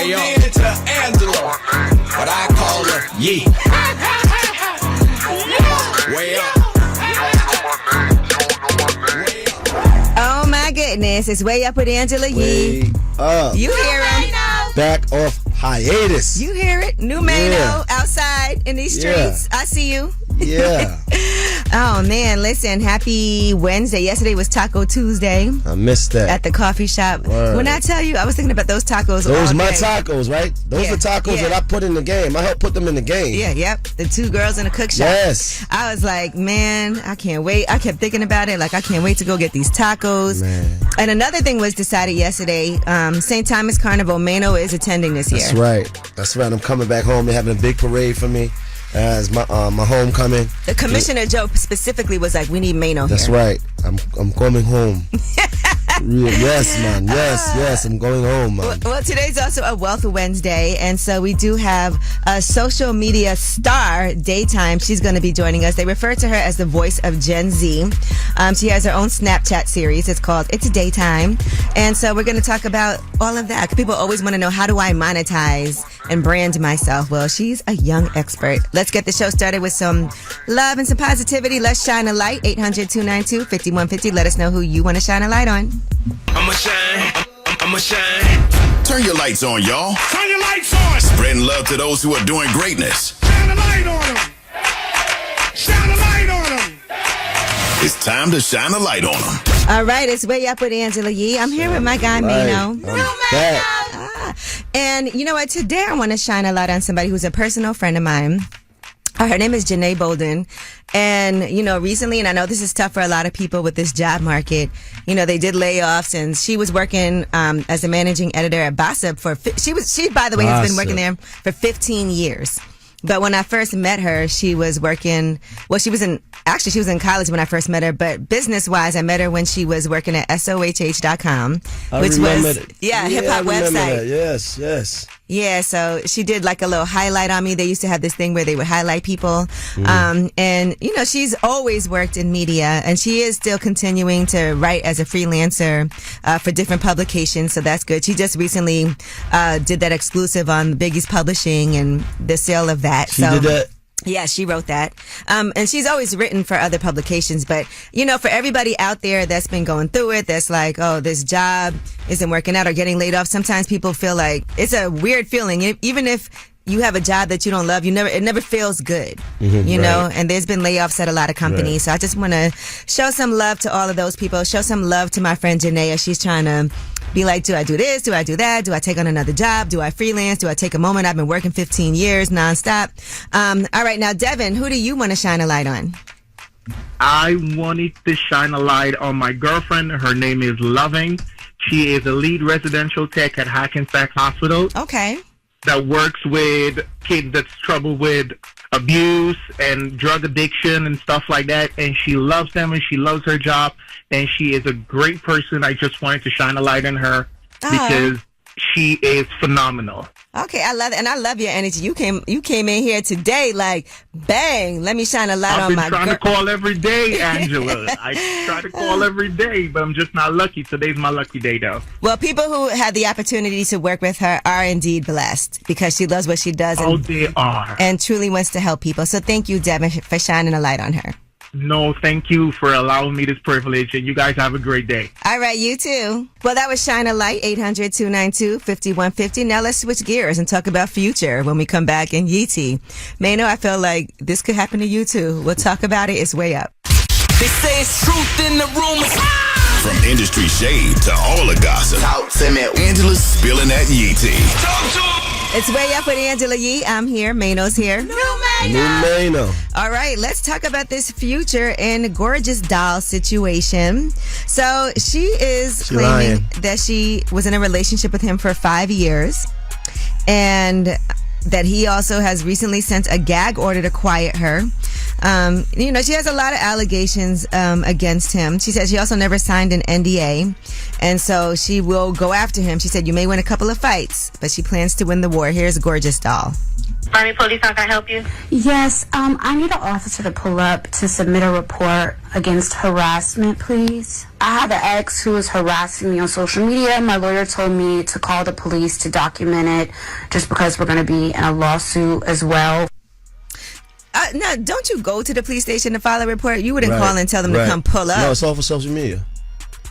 Way up to Angela, but I call her Yee. Way up. Oh my goodness, it's Way Up with Angela Yee. You hear him? Back off hiatus. You hear it? New Mano outside in these streets. I see you. Yeah. Oh man, listen, happy Wednesday. Yesterday was Taco Tuesday. I missed that. At the coffee shop. Word. When I tell you, I was thinking about those tacos. Those all my day. tacos, right? Those are tacos that I put in the game. I helped put them in the game. Yeah, yep. The two girls in the cook shop. Yes. I was like, man, I can't wait. I kept thinking about it. Like, I can't wait to go get these tacos. Man. And another thing was decided yesterday. St. Thomas Carnival, Mano is attending this year. That's right. That's right. I'm coming back home. They're having a big parade for me as my homecoming. The commissioner, Joe, specifically was like, we need Mano here. That's right. I'm coming home. Yes, man. Yes. I'm going home, man. Well, today's also a Wealth Wednesday, and so we do have a social media star, Daytime. She's going to be joining us. They refer to her as the voice of Gen Z. She has her own Snapchat series. It's called It's Daytime. And so we're going to talk about all of that. People always want to know, how do I monetize and brand myself? Well, she's a young expert. Let's get the show started with some love and some positivity. Let's shine a light. 800-292-5150. Let us know who you want to shine a light on. I'ma shine. Turn your lights on, y'all. Turn your lights on. Spreading love to those who are doing greatness. Shine a light on them. Shine a light on them. It's time to shine a light on them. All right, it's Way Up with Angela Yee. I'm here with my guy, Mano. And you know what? Today I want to shine a light on somebody who's a personal friend of mine. Her name is Janae Bolden. And, you know, recently, and I know this is tough for a lot of people with this job market, you know, they did layoffs, and she was working as a managing editor at Bossip she, by the way, has been working there for 15 years. But when I first met her, she was working, she was in college when I first met her, but business-wise, I met her when she was working at SOHH.com, which was, hip-hop website. Yes. Yeah, so she did like a little highlight on me. They used to have this thing where they would highlight people. And, you know, she's always worked in media, and she is still continuing to write as a freelancer for different publications, so that's good. She just recently did that exclusive on Biggie's Publishing and the sale of that. She did that? Yeah, she wrote that. And she's always written for other publications. But, you know, for everybody out there that's been going through it, that's like, oh, this job isn't working out or getting laid off, sometimes people feel like it's a weird feeling. Even if you have a job that you don't love, it never feels good, you know, and there's been layoffs at a lot of companies. So I just want to show some love to all of those people, show some love to my friend Janae as she's trying to be like, do I do this? Do I do that? Do I take on another job? Do I freelance? Do I take a moment? I've been working 15 years nonstop. All right. Now, Devin, who do you want to shine a light on? I wanted to shine a light on my girlfriend. Her name is Loving. She is a lead residential tech at Hackensack Hospital. Okay. That works with kids that's troubled with abuse and drug addiction and stuff like that. And she loves them and she loves her job. And she is a great person. I just wanted to shine a light on her because she is phenomenal. Okay, I love it, and I love your energy. You came in here today like, bang, let me shine a light on my I've been trying to call every day, Angela. I try to call every day, but I'm just not lucky. Today's my lucky day, though. Well, people who had the opportunity to work with her are indeed blessed because she loves what she does. They are. And truly wants to help people. So thank you, Devin, for shining a light on her. No, thank you for allowing me this privilege, and you guys have a great day. All right, you too. Well, that was Shine a Light, 800-292-5150. Now let's switch gears and talk about Future when we come back in Yeetie. Mano, I feel like this could happen to you too. We'll talk about it. It's Way Up. They say it's truth in the rumors. From industry shade to all the gossip. Talk to me. Angela's spilling that Yeetie. Talk to me. It's Way Up with Angela Yee. I'm here. Mano's here. New Mano. All right, let's talk about this Future and Gorgeous Doll situation. So she is claiming that she was in a relationship with him for 5 years and that he also has recently sent a gag order to quiet her. You know, she has a lot of allegations against him. She said she also never signed an NDA, and so she will go after him. She said, you may win a couple of fights, but she plans to win the war. Here's Gorgeous Doll. Miami Police, how can I help you? Yes, I need an officer to pull up to submit a report against harassment, please. I have an ex who is harassing me on social media. My lawyer told me to call the police to document it just because we're going to be in a lawsuit as well. Now, don't you go to the police station to file a report? You wouldn't call and tell them to come pull up. No, it's all for social media.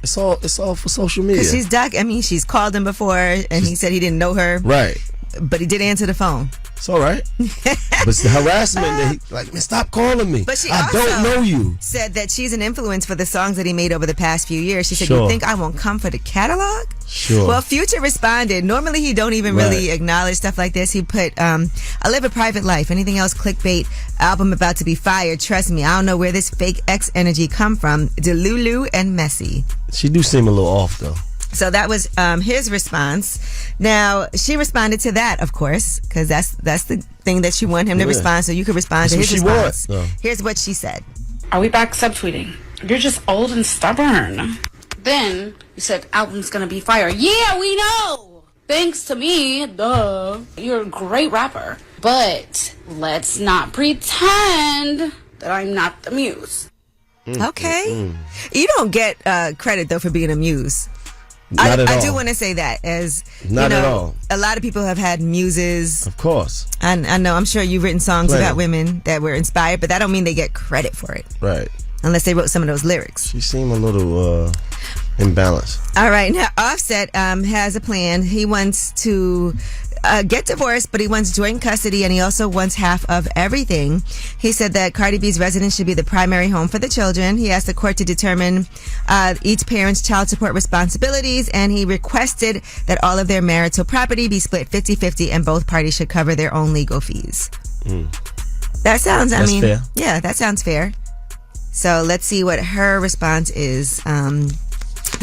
It's all for social media. Because she's called him before, and he said he didn't know her. Right. But he did answer the phone. It's all right. But it's the harassment that man, stop calling me. But she I also don't know you. said that she's an influence for the songs that he made over the past few years. She said, Sure. you think I won't come for the catalog? Sure. Well, Future responded. Normally, he don't even really acknowledge stuff like this. He put, I live a private life. Anything else, clickbait, album about to be fired. Trust me, I don't know where this fake X energy come from. Delulu and messy. She do seem a little off, though. So that was his response. Now, she responded to that, of course, because that's the thing that she wanted him to respond, so you could respond to his response. Here's what she said. Are we back subtweeting? You're just old and stubborn. Then you said album's gonna be fire. Yeah, we know! Thanks to me, duh. You're a great rapper. But let's not pretend that I'm not the muse. Okay. You don't get credit, though, for being a muse. I do want to say that, as Not at all. A lot of people have had muses. Of course. And I know, I'm sure you've written songs about women that were inspired, but that don't mean they get credit for it. Right. Unless they wrote some of those lyrics. She seemed a little imbalanced. All right. Now, Offset has a plan. He wants to get divorced, but he wants joint custody, and he also wants half of everything. He said that Cardi B's residence should be the primary home for the children. He asked the court to determine each parent's child support responsibilities, and he requested that all of their marital property be split 50-50, and both parties should cover their own legal fees. That sounds, That's fair. Yeah, that sounds fair. So let's see what her response is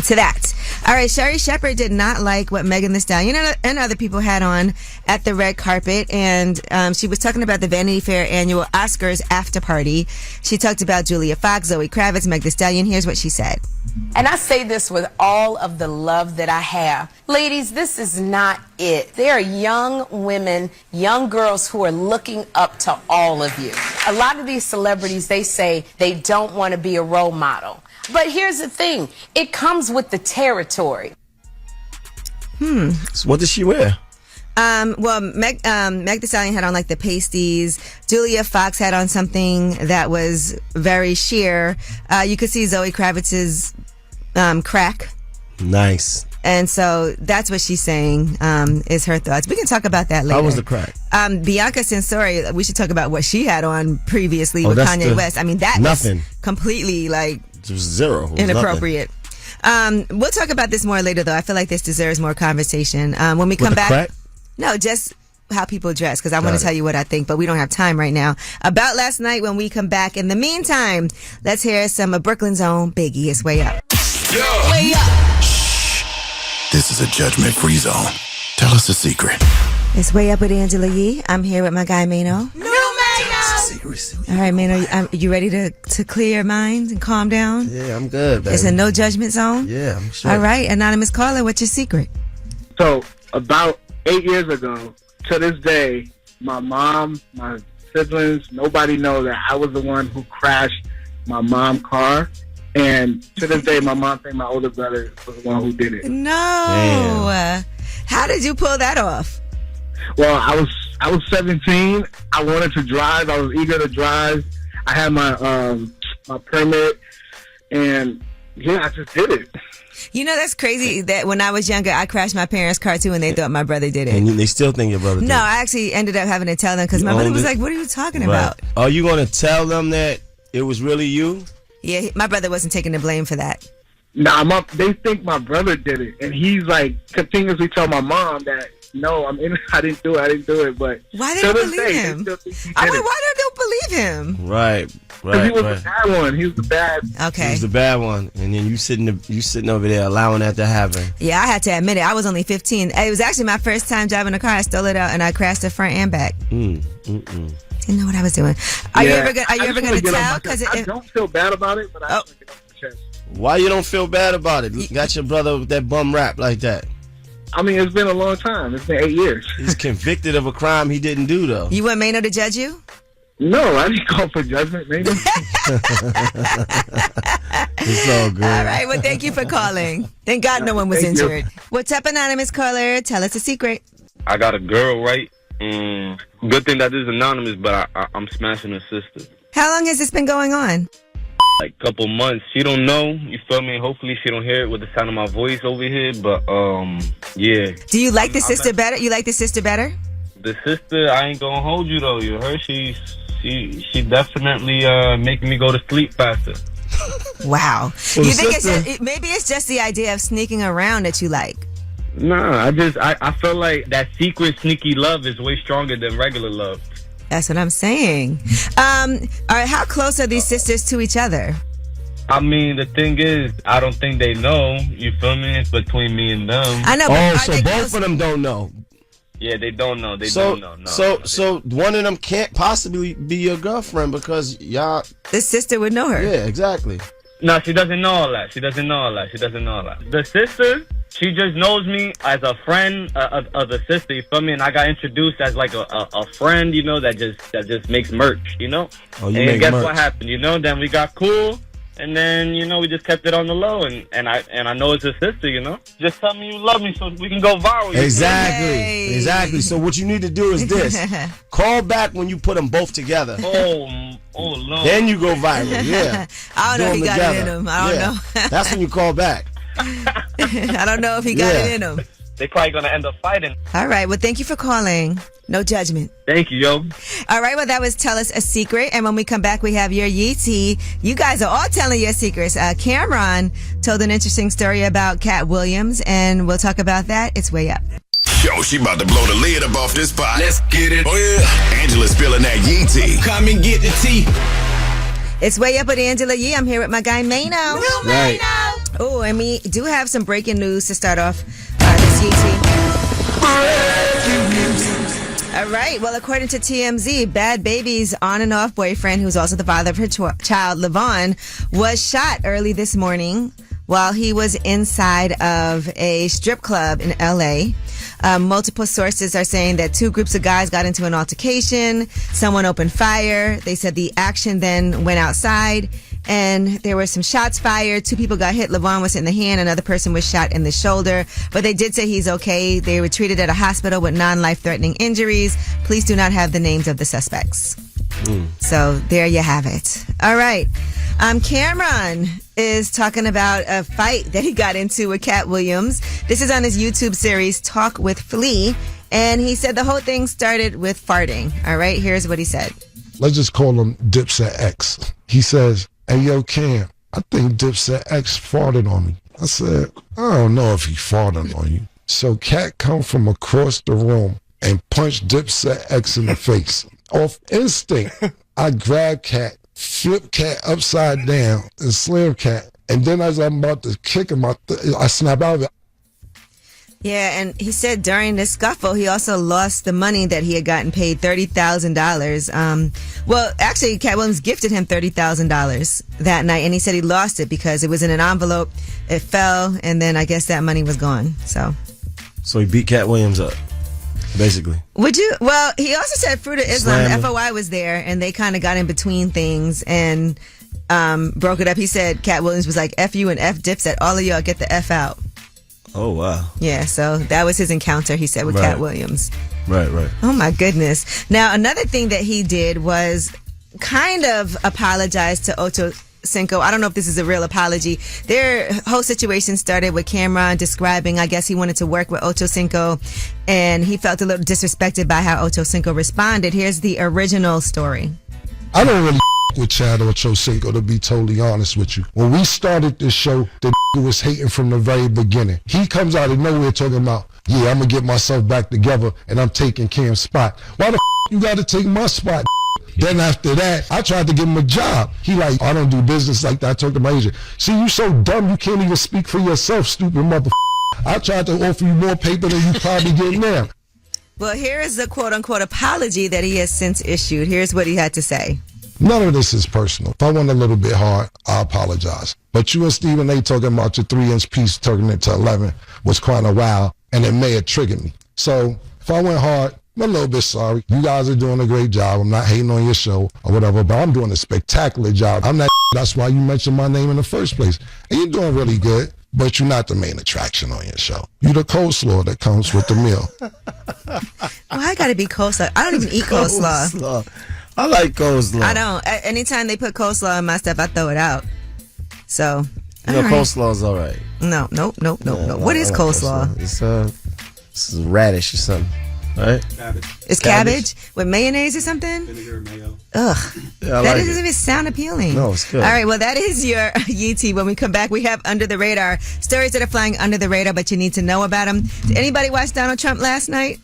to that. All right, Sherry Shepherd did not like what Megan Thee Stallion and other people had on at the red carpet, and she was talking about the Vanity Fair annual Oscars after party. She talked about Julia Fox, Zoe Kravitz, Meg Thee Stallion. Here's what she said. And I say this with all of the love that I have. Ladies, this is not it. There are young women, young girls who are looking up to all of you. A lot of these celebrities, they say they don't want to be a role model. But here's the thing. It comes with the territory. So what did she wear? Well, Meg Thee Stallion had on like the pasties. Julia Fox had on something that was very sheer. You could see Zoe Kravitz's crack. Nice. And so that's what she's saying is her thoughts. We can talk about that later. How was the crack? Bianca Censori, we should talk about what she had on previously with Kanye West. I mean, that nothing. was completely like It was zero. It was inappropriate. We'll talk about this more later, though. I feel like this deserves more conversation. When we come back. Crack? No, just how people dress, because I want to tell you what I think, but we don't have time right now. About last night when we come back. In the meantime, let's hear some of Brooklyn's own Biggie. It's Way Up. Yo. Way up. This is a judgment-free zone. Tell us the secret. It's Way Up with Angela Yee. I'm here with my guy, Mano. All right, Mano, you ready to clear your mind and calm down? Yeah, I'm good, baby. It's a no judgment zone? Yeah, I'm sure. All right, anonymous caller, what's your secret? So about 8 years ago, to this day, my mom, my siblings, nobody knows that I was the one who crashed my mom's car. And to this day, my mom thinks my older brother was the one who did it. No. Damn. How did you pull that off? Well, I was 17. I wanted to drive. I was eager to drive. I had my my permit, and yeah, I just did it. You know, that's crazy that when I was younger, I crashed my parents' car too, and they thought my brother did it. And they still think your brother did it. No, I actually ended up having to tell them because my brother was like, "What are you talking about?" Are you going to tell them that it was really you? Yeah, my brother wasn't taking the blame for that. Nah, they think my brother did it, and he's like continuously tell my mom that no, I didn't do it. But why they don't believe him? Why don't they believe him? Right. Because he was the bad one. He was the bad. Okay. He was the bad one, and then you sitting over there allowing that to happen. Yeah, I had to admit it. I was only 15. It was actually my first time driving a car. I stole it out and I crashed the front and back. Didn't know what I was doing. Are you ever going to tell? I don't feel bad about it, but I just want to get off my chest. Why you don't feel bad about it? You got your brother with that bum rap like that. I mean, it's been a long time. It's been 8 years. He's convicted of a crime he didn't do, though. You want Mano to judge you? No, I didn't call for judgment, maybe. It's all good. All right. Well, thank you for calling. Thank God no one was Thank you. injured. What's up, anonymous caller? Tell us a secret. I got a girl, right? Good thing that is anonymous, but I'm smashing her sister. How long has this been going on? Like a couple months. She don't know, you feel me? Hopefully she don't hear it with the sound of my voice over here, but yeah. Do you like the sister better? You like the sister better? The sister, I ain't gonna hold you though. You heard? She definitely making me go to sleep faster. Wow. Well, You think sister- maybe it's just the idea of sneaking around that you like? Nah, I feel like that secret sneaky love is way stronger than regular love. That's what I'm saying. All right, how close are these sisters to each other? I mean, the thing is, I don't think they know. You feel me? It's between me and them. I know, but Oh, are so they both close? of them don't know. Yeah, they don't know. They So, don't know. No, so one of them can't possibly be your girlfriend because y'all. The sister would know her. Yeah, exactly. No, she doesn't know all that. She doesn't know all that. The sister, she just knows me as a friend of the sister. You feel me? And I got introduced as like a friend, you know, that just makes merch, you know. Oh, you and make guess merch. what happened? You know, then we got cool, and then you know we just kept it on the low. And I know it's her sister, you know. Just tell me you love me so we can go viral. you Exactly. Yay. Exactly. So what you need to do is this: call back when you put them both together. feel me? Oh Lord. Then you go viral. Yeah. I don't know if Do he 'em got it in together. him. I don't Yeah. know. That's when you call back. I don't know if he got Yeah. it in him. They probably gonna end up fighting. All right. Well, thank you for calling. No judgment. Thank you, yo. All right. Well, that was Tell Us a Secret. And when we come back, we have your Yeetie. You guys are all telling your secrets. Cameron told an interesting story about Cat Williams, and we'll talk about that. It's way up. Yo, she about to blow the lid up off this pot. Let's get it. Oh, yeah. Angela's spilling that yee tea. Come and get the tea. It's way up with Angela Yee. I'm here with my guy Mano. Right. Oh, and we do have some breaking news to start off this Yeetie. All right. Well, according to TMZ, Bad Baby's on and off boyfriend, who's also the father of her child, Levon, was shot early this morning while he was inside of a strip club in LA. Multiple sources are saying that two groups of guys got into an altercation. Someone opened fire. They said the action then went outside and there were some shots fired. Two people got hit. Levon was hit in the hand. Another person was shot in the shoulder. But they did say he's okay. They were treated at a hospital with non-life-threatening injuries. Police do not have the names of the suspects. So there you have it. All right. Cameron is talking about a fight that he got into with Cat Williams. This is on his YouTube series, Talk with Flea. And he said the whole thing started with farting. All right. Here's what he said. Let's just call him Dipset X. He says, "Hey, yo, Cam, I think Dipset X farted on me." I said, "I don't know if he farted on you." So Cat come from across the room and punched Dipset X in the face. Off instinct, I grabbed Cat, flipped Cat upside down, and slammed Cat. And then as I'm about to kick him, I snap out of it. Yeah, and he said during this scuffle, he also lost the money that he had gotten paid, $30,000. Well, actually, Cat Williams gifted him $30,000 that night, and he said he lost it because it was in an envelope, it fell, and then I guess that money was gone. So So he beat Cat Williams up, basically. would you? Well, he also said Fruit of Islam, Slam him. FOI was there, and they kind of got in between things and broke it up. He said Cat Williams was like, F you and F Dipset, all of y'all get the F out. Oh, wow. Yeah, so that was his encounter, he said, with Right. Cat Williams. Right. Oh my goodness. Now, another thing that he did was kind of apologize to Ocho Cinco. I don't know if this is a real apology. Their whole situation started with Cameron describing, I guess he wanted to work with Ocho Cinco, and he felt a little disrespected by how Ocho Cinco responded. Here's the original story. I don't really with Chad or Chosinko, to be totally honest with you. When we started this show, the was hating from the very beginning. He comes out of nowhere talking about, yeah, I'm gonna get myself back together and I'm taking Cam's spot. Why the you gotta take my spot? Then after that, I tried to give him a job. He like, I don't do business like that. I talked to my agent. See, you so dumb you can't even speak for yourself, stupid mother. I tried to offer you more paper than you probably get now. Well, here is the quote-unquote apology that he has since issued. Here's what he had to say. None of this is personal. If I went a little bit hard, I apologize. But you and Stephen A talking about your 3-inch piece turning into 11 was kind of wild. and it may have triggered me. So if I went hard, I'm a little bit sorry. You guys are doing a great job. I'm not hating on your show or whatever, but I'm doing a spectacular job. I'm not. That's why you mentioned my name in the first place. And you're doing really good, but you're not the main attraction on your show. You're the coleslaw that comes with the meal. Well, I got to be coleslaw. I don't even eat coleslaw. I like coleslaw. I don't. Anytime they put coleslaw in my stuff, I throw it out. So, coleslaw's all right. No. What is coleslaw? It's radish or something, right? It's cabbage with mayonnaise or something? Vinegar, mayo. Ugh. Yeah, That doesn't even sound appealing. No, it's good. All right, well, that is your Yee. When we come back, we have Under the Radar. Stories that are flying under the radar, but you need to know about them. Did anybody watch Donald Trump last night?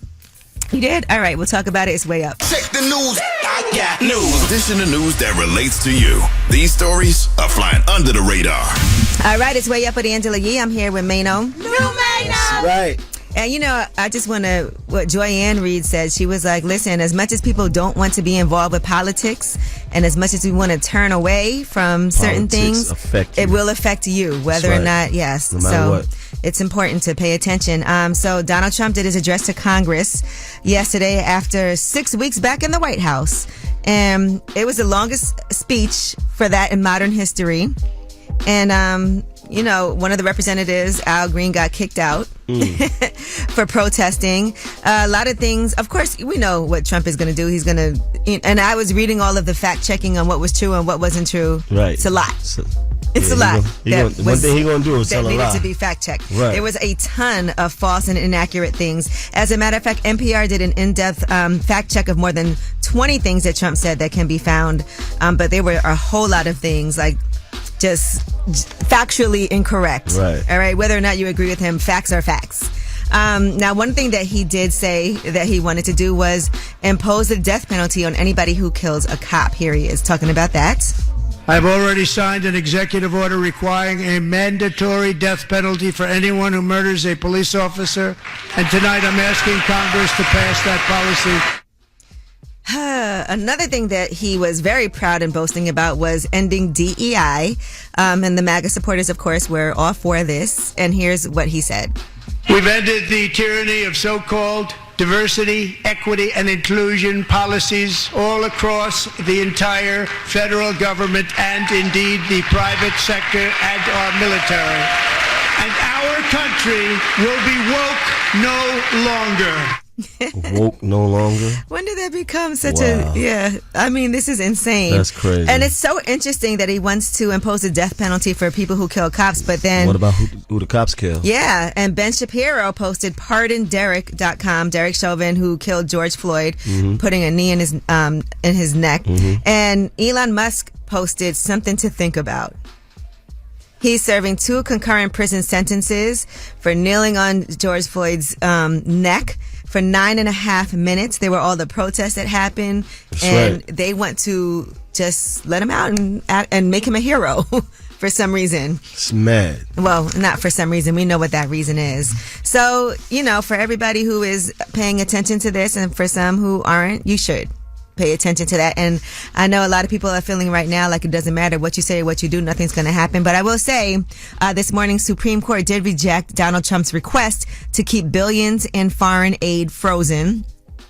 You did? All right, we'll talk about it. It's way up. Check the news. I got news. This is the news that relates to you. These stories are flying under the radar. All right, it's way up with Angela Yee. I'm here with Mano. That's right. And, you know, I just want to, what Joy Ann Reid said, she was like, listen, as much as people don't want to be involved with politics and as much as we want to turn away from certain things, it will affect you, whether or not, yes. No matter what. It's important to pay attention. So Donald Trump did his address to Congress yesterday after 6 weeks back in the White House. And it was the longest speech for that in modern history. And, you know, one of the representatives, Al Greene, got kicked out for protesting. A lot of things. Of course, we know what Trump is going to do. He's going to, and I was reading all of the fact checking on what was true and what wasn't true. Right. It's a lot. It's a lot. One thing he's going to do is tell a lie. That needed to be fact checked. Right. There was a ton of false and inaccurate things. As a matter of fact, NPR did an in-depth fact check of more than 20 things that Trump said that can be found. But there were a whole lot of things like just factually incorrect. Right. All right. Whether or not you agree with him, facts are facts. Now, one thing that he did say that he wanted to do was impose the death penalty on anybody who kills a cop. Here he is talking about that. I've already signed an executive order requiring a mandatory death penalty for anyone who murders a police officer. And tonight I'm asking Congress to pass that policy. Another thing that he was very proud and boasting about was ending DEI. And the MAGA supporters, of course, were all for this. And here's what he said. We've ended the tyranny of so-called diversity, equity, and inclusion policies all across the entire federal government and indeed the private sector and our military. And our country will be woke no longer. Woke no longer? When did that become such a, I mean, this is insane. That's crazy. And it's so interesting that he wants to impose a death penalty for people who kill cops, but then... What about who the cops kill? Yeah, and Ben Shapiro posted pardonderek.com, Derek Chauvin, who killed George Floyd, putting a knee in his neck. And Elon Musk posted something to think about. He's serving 2 concurrent prison sentences for kneeling on George Floyd's neck for 9.5 minutes. There were all the protests that happened, and they want to just let him out and make him a hero for some reason. It's mad. Well, not for some reason. We know what that reason is. So, you know, for everybody who is paying attention to this and for some who aren't, you should pay attention to that. And I know a lot of people are feeling right now like it doesn't matter what you say or what you do, nothing's going to happen. But I will say this morning, Supreme Court did reject Donald Trump's request to keep billions in foreign aid frozen.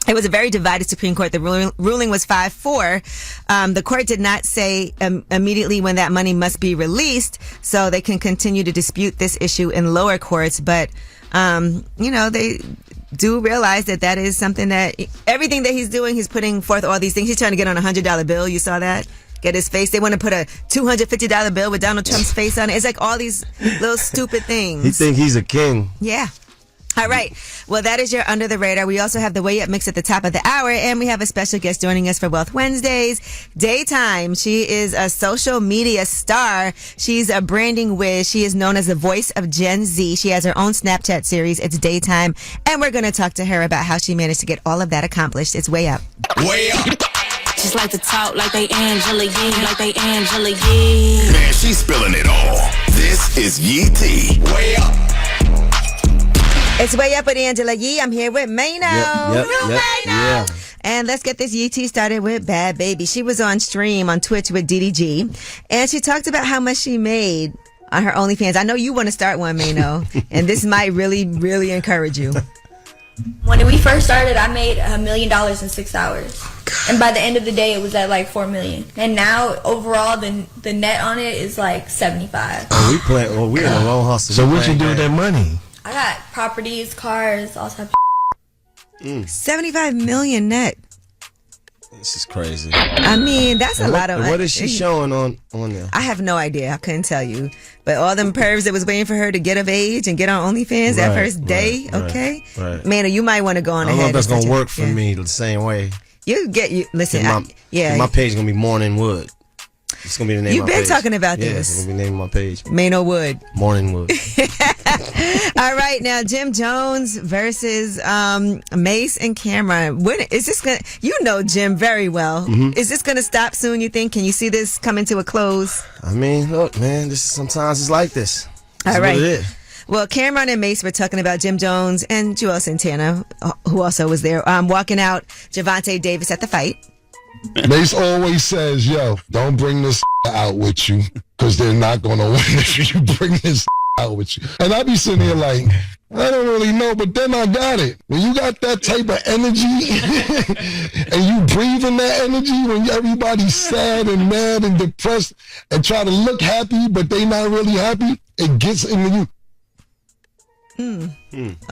It was a very divided Supreme Court. The ruling was 5-4. The court did not say immediately when that money must be released, so they can continue to dispute this issue in lower courts. But, you know, they do realize that is something that everything that he's doing, he's putting forth all these things. He's trying to get on a $100 bill. You saw that? Get his face. They want to put a $250 bill with Donald Trump's face on it. It's like all these little stupid things. He think he's a king. Yeah. All right. Well, that is your Under the Radar. We also have the Way Up Mix at the top of the hour, and we have a special guest joining us for Wealth Wednesdays. Daytime. She is a social media star. She's a branding whiz. She is known as the voice of Gen Z. She has her own Snapchat series. It's Daytime, and we're going to talk to her about how she managed to get all of that accomplished. It's Way Up. Way up. Just like to talk like they Angela Yee, like they Angela Yee. Man, she's spilling it all. This is Yee T. Way up. It's Way Up with Angela Yee. I'm here with Mano. Yeah. And let's get this Yee started with Bad Baby. She was on stream on Twitch with DDG, and she talked about how much she made on her OnlyFans. I know you want to start one, Mano, and this might really, really encourage you. When we first started, I made $1 million in 6 hours. And by the end of the day, it was at like $4 million. And now, overall, the net on it is like 75. We're in a long hustle. So what you do with that money? I got properties, cars, all types of 75 million net. This is crazy. I mean, that's a lot of money. What is she showing on there? I have no idea. I couldn't tell you. But all them pervs that was waiting for her to get of age and get on OnlyFans that first day, okay? Right. Man, you might want to go on ahead. I don't know if that's going to work for me the same way. Listen, my page is going to be Morning Wood. It's going to be the name of my page. You've been talking about this. It's going to be the name of my page. Mano Wood. Morning Wood. All right, now Jim Jones versus Mace and Cameron. When is this gonna? You know Jim very well. Mm-hmm. Is this gonna stop soon? You think? Can you see this coming to a close? I mean, look, man. Sometimes it's like this. All right. What it is. Well, Cameron and Mace were talking about Jim Jones and Joel Santana, who also was there, walking out Gervonta Davis at the fight. Mace always says, yo, don't bring this out with you because they're not going to win if you bring this out with you. And I be sitting here like, I don't really know, but then I got it. When you got that type of energy and you breathing that energy when everybody's sad and mad and depressed and try to look happy, but they not really happy, it gets into you.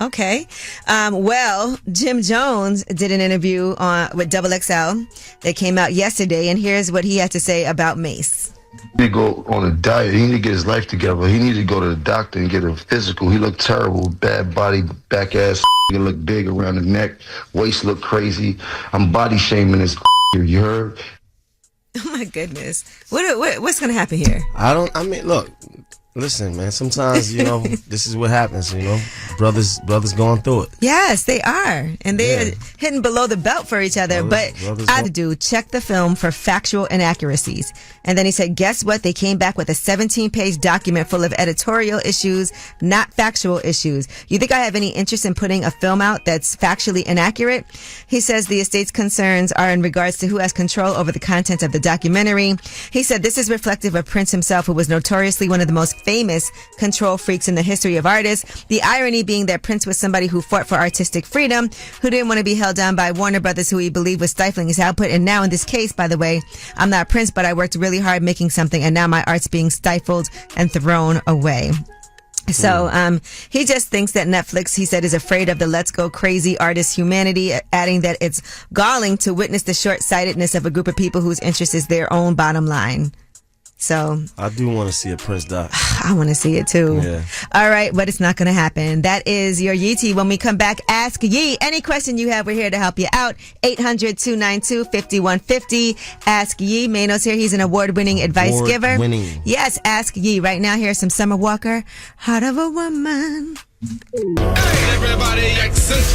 Okay. Well, Jim Jones did an interview with XXL that came out yesterday, and here's what he had to say about Mace. He need to go on a diet. He need to get his life together. He need to go to the doctor and get a physical. He looked terrible. Bad body, back ass. He look big around the neck. Waist look crazy. I'm body shaming his you heard? Oh my goodness. What's going to happen here? I mean, look. Listen, man, sometimes, this is what happens, brothers going through it. Yes, they are. And they're hitting below the belt for each other. But check the film for factual inaccuracies. And then he said, guess what? They came back with a 17-page document full of editorial issues, not factual issues. You think I have any interest in putting a film out that's factually inaccurate? He says the estate's concerns are in regards to who has control over the content of the documentary. He said this is reflective of Prince himself, who was notoriously one of the most famous control freaks in the history of artists. The irony being that Prince was somebody who fought for artistic freedom, who didn't want to be held down by Warner Brothers, who he believed was stifling his output. And now in this case, by the way, I'm not Prince, but I worked really hard making something, and now my art's being stifled and thrown away. So he just thinks that Netflix, he said, is afraid of the let's go crazy artist humanity, adding that it's galling to witness the short-sightedness of a group of people whose interest is their own bottom line. So I do want to see a Prince doc. I want to see it too. Yeah. All right, but it's not going to happen. That is your Yee. When we come back, Ask Yee. Any question you have, we're here to help you out. 800-292-5150. Ask Yee. Mano's here. He's an award-winning advice giver. Yes, Ask Yee. Right now, here's some Summer Walker. Heart of a Woman. Hey, everybody,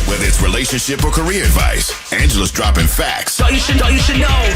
whether it's relationship or career advice, Angela's dropping facts. So you should know.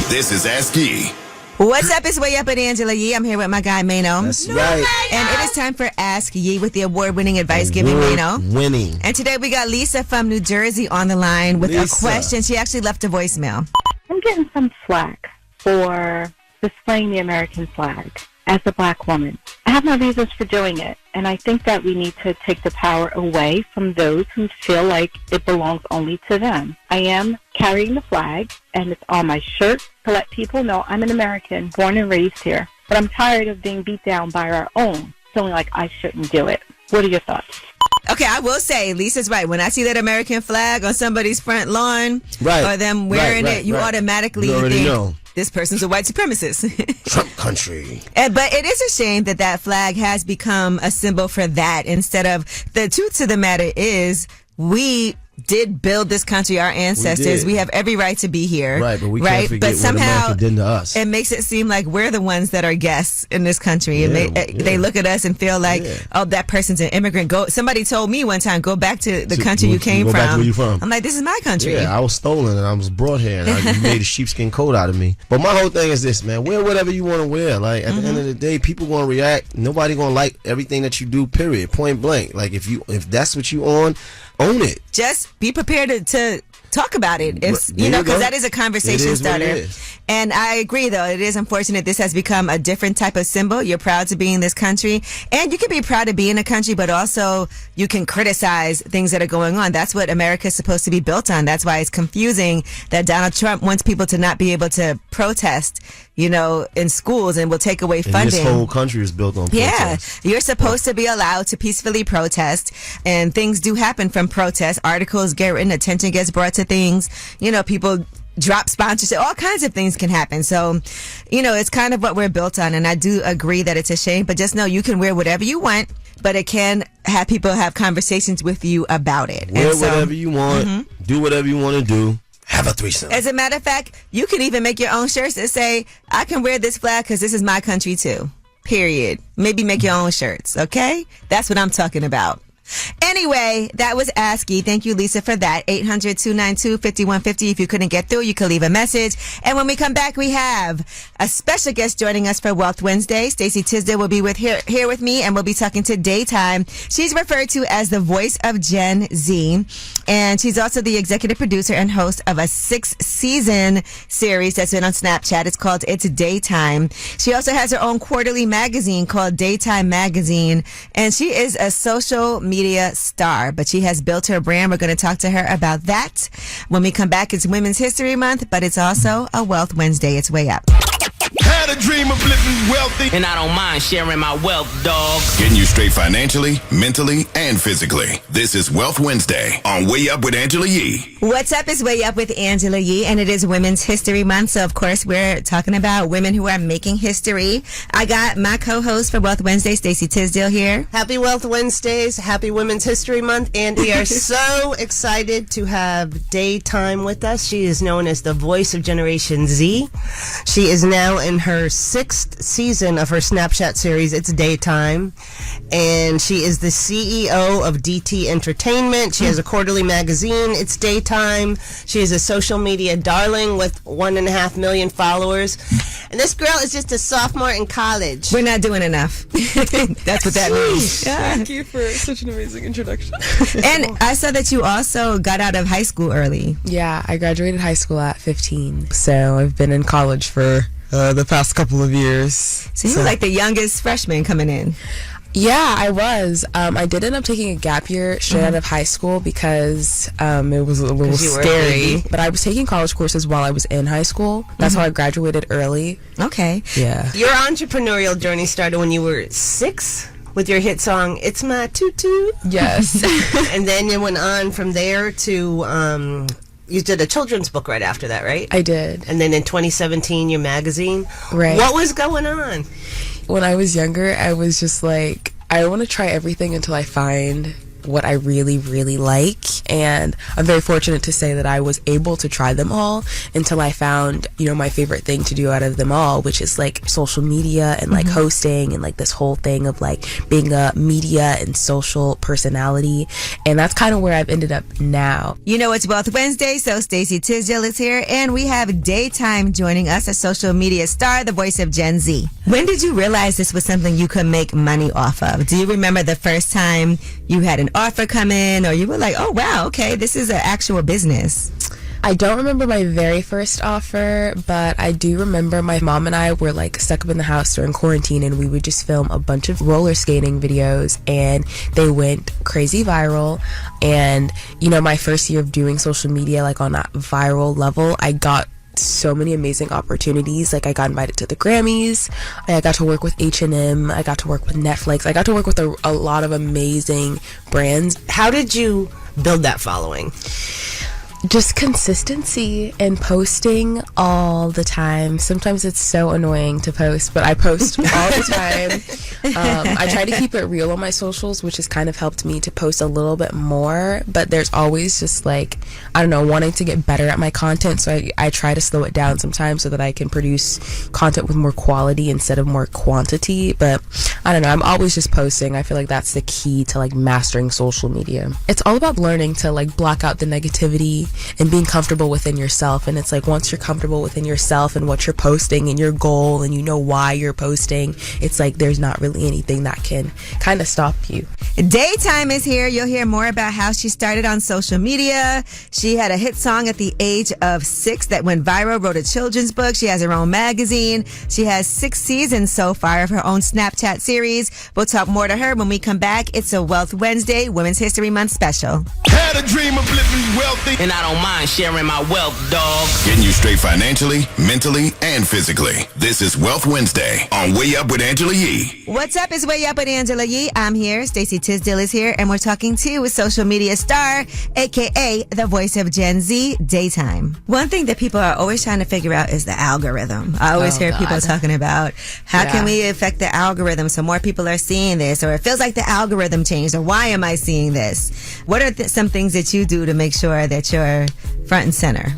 This is Ask Yee. What's up? It's Way Up with Angela Yee. I'm here with my guy, Mano. That's right. And it is time for Ask Yee with the award-winning advice-giving Mano. Winning. And today we got Lisa from New Jersey on the line with a question. She actually left a voicemail. I'm getting some flack for displaying the American flag as a black woman. I have my reasons for doing it, and I think that we need to take the power away from those who feel like it belongs only to them. I am carrying the flag, and it's on my shirt to let people know I'm an American, born and raised here. But I'm tired of being beat down by our own, feeling like I shouldn't do it. What are your thoughts? Okay, I will say, Lisa's right. When I see that American flag on somebody's front lawn or them wearing it, you automatically think this person's a white supremacist. Trump country. But it is a shame that flag has become a symbol for that instead of the truth of the matter is we did build this country, our ancestors. We have every right to be here. Right, but we can't forget somehow what America did to us. It makes it seem like we're the ones that are guests in this country. They look at us and feel like, oh, that person's an immigrant. Somebody told me one time, go back to the country you came from. Back to where you from. I'm like, this is my country. Yeah, I was stolen and I was brought here and you made a sheepskin coat out of me. But my whole thing is this, man. Wear whatever you want to wear. Like, at the end of the day, people going to react. Nobody going to like everything that you do, period. Point blank. Like, if that's what you own it. Just be prepared to talk about it. If There you know, you because go. that is a conversation It is what it starter. is. And I agree, though. It is unfortunate this has become a different type of symbol. You're proud to be in this country. And you can be proud to be in a country, but also you can criticize things that are going on. That's what America's supposed to be built on. That's why it's confusing that Donald Trump wants people to not be able to protest, you know, in schools and will take away And funding. this whole country is built on protest. Yeah, you're supposed to be allowed to peacefully protest, and things do happen from protests. Articles get written, attention gets brought to things. You know, people drop sponsorship, all kinds of things can happen. So, you know, it's kind of what we're built on, and I do agree that it's a shame, but just know you can wear whatever you want, but it can have people have conversations with you about it. Wear And so- whatever you want. Do whatever you want to do. Have a threesome. As a matter of fact, you can even make your own shirts that say, I can wear this flag because this is my country too. Period. Maybe make your own shirts, okay? That's what I'm talking about. Anyway, that was ASCII. Thank you, Lisa, for that. 800-292-5150. If you couldn't get through, you could leave a message. And when we come back, we have a special guest joining us for Wealth Wednesday. Stacey Tisdale will be here with me, and we'll be talking to Daytime. She's referred to as the voice of Gen Z, and she's also the executive producer and host of a 6-season series that's been on Snapchat. It's called It's Daytime. She also has her own quarterly magazine called Daytime Magazine, and she is a social media star, but she has built her brand. We're going to talk to her about that. When we come back, it's Women's History Month, but it's also a Wealth Wednesday. It's way up. Had a dream of living wealthy. And I don't mind sharing my wealth, dog. Getting you straight financially, mentally, and physically. This is Wealth Wednesday on Way Up with Angela Yee. What's up is Way Up with Angela Yee, and it is Women's History Month, so of course we're talking about women who are making history. I got my co-host for Wealth Wednesday, Stacey Tisdale, here. Happy Wealth Wednesdays, happy Women's History Month, and we are so excited to have Daytime with us. She is known as the voice of Generation Z. She is now in her 6th season of her Snapchat series, It's Daytime, and she is the CEO of DT Entertainment. She has a quarterly magazine, It's Daytime. She is a social media darling with 1.5 million followers, and this girl is just a sophomore in college. We're not doing enough. That's what that means. Thank you for such an amazing introduction. And I saw that you also got out of high school early. Yeah, I graduated high school at 15, so I've been in college for the past couple of years. So you were like the youngest freshman coming in. Yeah, I was. I did end up taking a gap year straight out of high school because it was a little you were a scary. baby. But I was taking college courses while I was in high school. That's how I graduated early. Okay. Yeah. Your entrepreneurial journey started when you were 6 with your hit song, It's My Tutu. Yes. And then you went on from there to... you did a children's book right after that, right? I did. And then in 2017, your magazine. Right. What was going on? When I was younger, I was just like, I want to try everything until I find what I really, really like. And I'm very fortunate to say that I was able to try them all until I found, you know, my favorite thing to do out of them all, which is like social media and like hosting and like this whole thing of like being a media and social personality. And that's kind of where I've ended up now. You know, it's Wealth Wednesday, so Stacey Tisdale is here, and we have Daytime joining us, a social media star, the voice of Gen Z. When did you realize this was something you could make money off of? Do you remember the first time you had an offer come in, or you were like, oh wow, okay, this is an actual business? I don't remember my very first offer, but I do remember my mom and I were like stuck up in the house during quarantine, and we would just film a bunch of roller skating videos, and they went crazy viral. And you know, my first year of doing social media, like on that viral level, I got so many amazing opportunities. Like I got invited to the Grammys, I got to work with H&M, I got to work with Netflix, I got to work with a lot of amazing brands. How did you build that following? Just consistency and posting all the time. Sometimes it's so annoying to post, but I post all the time. I try to keep it real on my socials, which has kind of helped me to post a little bit more, but there's always just like, I don't know, wanting to get better at my content, so I try to slow it down sometimes so that I can produce content with more quality instead of more quantity. But I don't know, I'm always just posting. I feel like that's the key to like mastering social media. It's all about learning to like block out the negativity and being comfortable within yourself. And it's like, once you're comfortable within yourself and what you're posting and your goal, and you know why you're posting, it's like there's not really anything that can kind of stop you. Daytime is here. You'll hear more about how she started on social media. She had a hit song at the age of 6 that went viral, wrote a children's book. She has her own magazine. She has 6 seasons so far of her own Snapchat series. We'll talk more to her when we come back. It's a Wealth Wednesday, Women's History Month special. Had a dream of living wealthy, And I don't mind sharing my wealth, dog. getting you straight financially, mentally, and physically. This is Wealth Wednesday on Way Up with Angela Yee. What's up? It's Way Up with Angela Yee. I'm here. Stacey Tisdale is here, and we're talking to a social media star, aka the voice of Gen Z, Daytime. One thing that people are always trying to figure out is the algorithm. I always hear people talking about how can we affect the algorithm so more people are seeing this, or it feels like the algorithm changed, or why am I seeing this? What are some things that you do to make sure that you're front and center?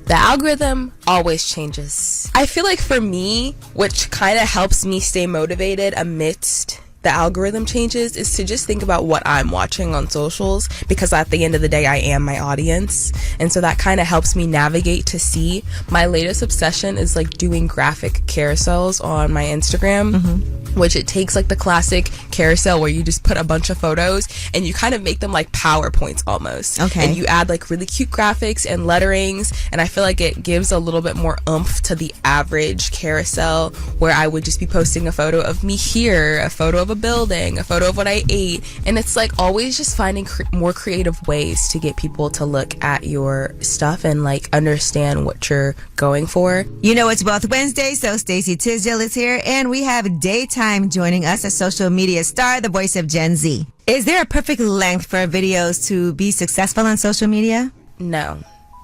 The algorithm always changes. I feel like for me, which kind of helps me stay motivated amidst the algorithm changes, is to just think about what I'm watching on socials, because at the end of the day, I am my audience. And so that kind of helps me navigate to see. My latest obsession is like doing graphic carousels on my Instagram, which it takes like the classic carousel where you just put a bunch of photos and you kind of make them like PowerPoints almost. Okay. And you add like really cute graphics and letterings, and I feel like it gives a little bit more oomph to the average carousel where I would just be posting a photo of me here, a photo of a building, a photo of what I ate, and it's like always just finding more creative ways to get people to look at your stuff and like understand what you're going for. You know, it's Wealth Wednesday, so Stacey Tisdale is here, and we have Daytime joining us, a social media star, the voice of Gen Z. Is there a perfect length for videos to be successful on social media? No,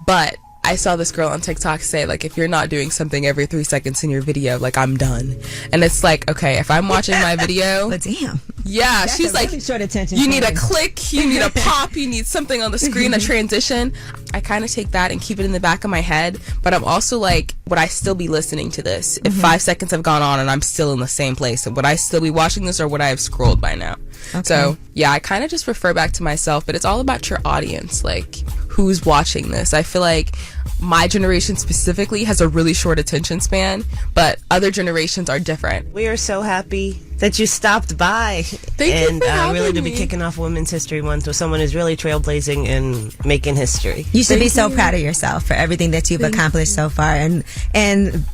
but I saw this girl on TikTok say, like, if you're not doing something every 3 seconds in your video, like, I'm done. And it's like, okay, if I'm watching my video. But damn. Yeah, That's she's like, really short attention you need a span. click, you need a pop, you need something on the screen, a transition. I kind of take that and keep it in the back of my head. But I'm also like, would I still be listening to this if 5 seconds have gone on and I'm still in the same place? Would I still be watching this, or would I have scrolled by now? Okay. So, yeah, I kind of just refer back to myself, but it's all about your audience, like, who's watching this. I feel like my generation specifically has a really short attention span, but other generations are different. We are so happy that you stopped by. Thank you for having really to me. be kicking off Women's History Month with someone who's really trailblazing and making history. You should be so proud of yourself for everything that you've accomplished so far, and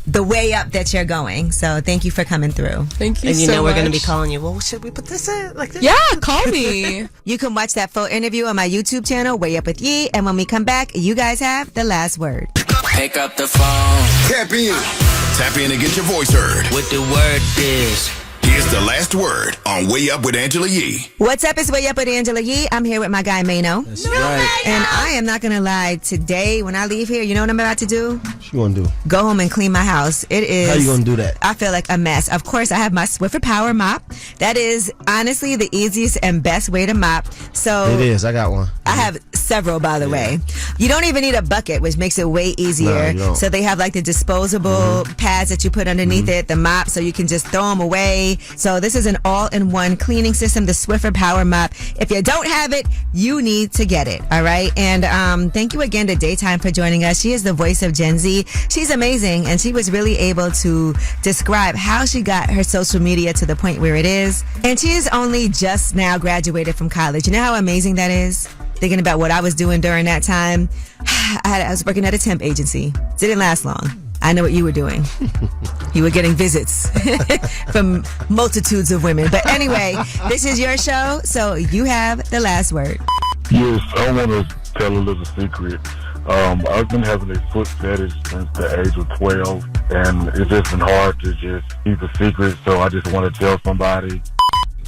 the way up that you're going. So thank you for coming through. Thank you And you so know we're much. going to be calling you. Well, should we put this in like this? Yeah, call me. You can watch that full interview on my YouTube channel, Way Up with Yee, and when we come back, you guys have the last word. Pick up the phone. Tap in. Tap in and get your voice heard. What the word is. Here's the last word on Way Up with Angela Yee. What's up? It's Way Up with Angela Yee. I'm here with my guy, Mano. That's right. And I am not going to lie. Today, when I leave here, you know what I'm about to do? What you gonna do? Go home and clean my house. It is. How you gonna do that? I feel like a mess. Of course, I have my Swiffer Power Mop. That is honestly the easiest and best way to mop. So It is. I got one. I have several, by the way. You don't even need a bucket, which makes it way easier. No, you don't. So they have like the disposable pads that you put underneath it, the mop, so you can just throw them away. So this is an all-in-one cleaning system, the Swiffer Power Mop. If you don't have it, you need to get it. All right. And thank you again to Daytime for joining us. She is the voice of Gen Z. She's amazing, and she was really able to describe how she got her social media to the point where it is. And she is only just now graduated from college. You know how amazing that is? Thinking about what I was doing during that time. I was working at a temp agency. Didn't last long. I know what you were doing. You were getting visits from multitudes of women. But anyway, this is your show, so you have the last word. Yes, I want to tell a little secret. I've been having a foot fetish since the age of 12, and it's just been hard to just keep a secret, so I just want to tell somebody.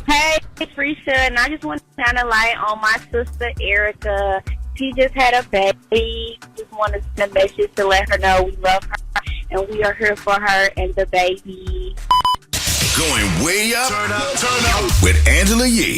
Hey, it's Risha, and I just want to shine a light on my sister, Erica. She just had a baby. Just want to send a message to let her know we love her, and we are here for her and the baby. Going way up, turn up with Angela Yee.